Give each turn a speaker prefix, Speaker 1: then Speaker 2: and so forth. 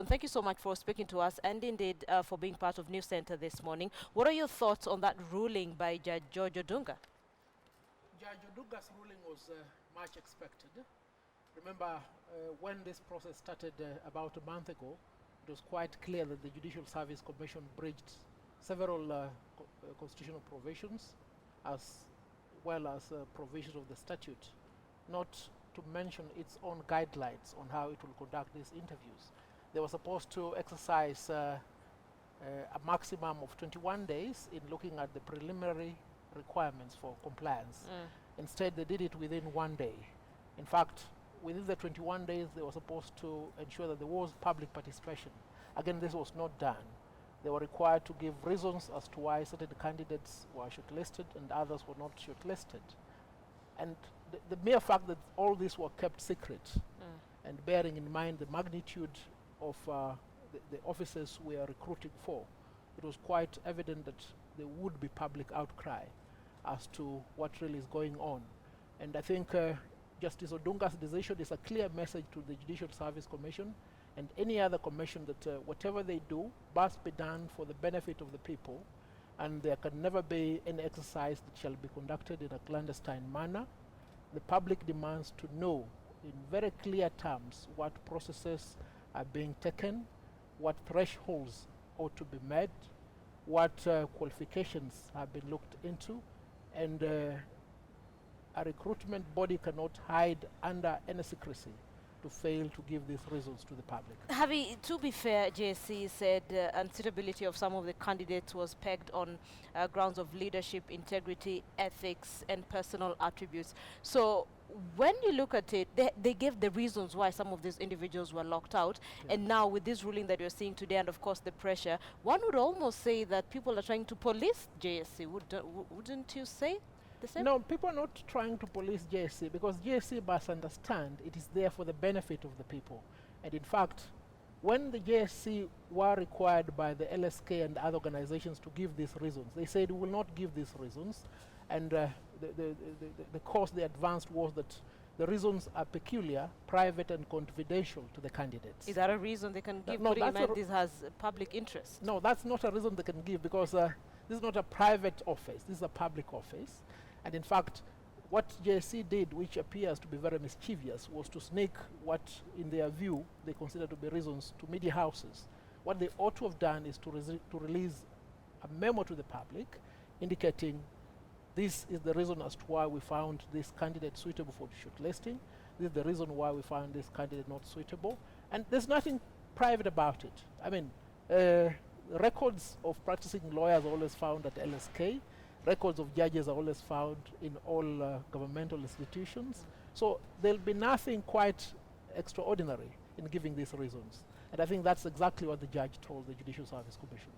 Speaker 1: thank you so much for speaking to us and indeed for being part of News Center this morning. What are your thoughts on that ruling by Judge George Odunga?
Speaker 2: Judge Odunga's ruling was much expected. Remember, when this process started about a month ago, it was quite clear that the Judicial Service Commission breached several constitutional provisions as well as provisions of the statute, not to mention its own guidelines on how it will conduct these interviews. They were supposed to exercise a maximum of 21 days in looking at the preliminary requirements for compliance. Instead, they did it within 1 day. In fact, within the 21 days, they were supposed to ensure that there was public participation. Again, this was not done. They were required to give reasons as to why certain candidates were shortlisted and others were not shortlisted. And the mere fact that all this were kept secret and bearing in mind the magnitude of the officers we are recruiting for, it was quite evident that there would be public outcry as to what really is going on. And I think Justice Odunga's decision is a clear message to the Judicial Service Commission and any other commission that whatever they do must be done for the benefit of the people, and there can never be any exercise that shall be conducted in a clandestine manner. The public demands to know in very clear terms what processes are being taken, what thresholds ought to be met, what qualifications have been looked into, and a recruitment body cannot hide under any secrecy to fail to give these reasons to the public.
Speaker 1: Javi, to be fair, JSC said unsuitability of some of the candidates was pegged on grounds of leadership, integrity, ethics, and personal attributes. So when you look at it, they gave the reasons why some of these individuals were locked out. Yeah. And now with this ruling that you're seeing today and, of course, the pressure, one would almost say that people are trying to police JSC. Wouldn't you say?
Speaker 2: No, people are not trying to police JSC because JSC must understand it is there for the benefit of the people. And in fact, when the JSC were required by the LSK and other organizations to give these reasons, they said we will not give these reasons. And the course they advanced was that the reasons are peculiar, private and confidential to the candidates.
Speaker 1: Is that a reason they can give? No, this has public interest.
Speaker 2: No, that's not a reason they can give because this is not a private office, this is a public office. And in fact, what JSC did, which appears to be very mischievous, was to sneak what, in their view, they consider to be reasons to media houses. What they ought to have done is to release a memo to the public indicating this is the reason as to why we found this candidate suitable for shortlisting. This is the reason why we found this candidate not suitable. And there's nothing private about it. I mean, records of practicing lawyers are always found at LSK. Records of judges are always found in all governmental institutions. So there'll be nothing quite extraordinary in giving these reasons. And I think that's exactly what the judge told the Judicial Service Commission.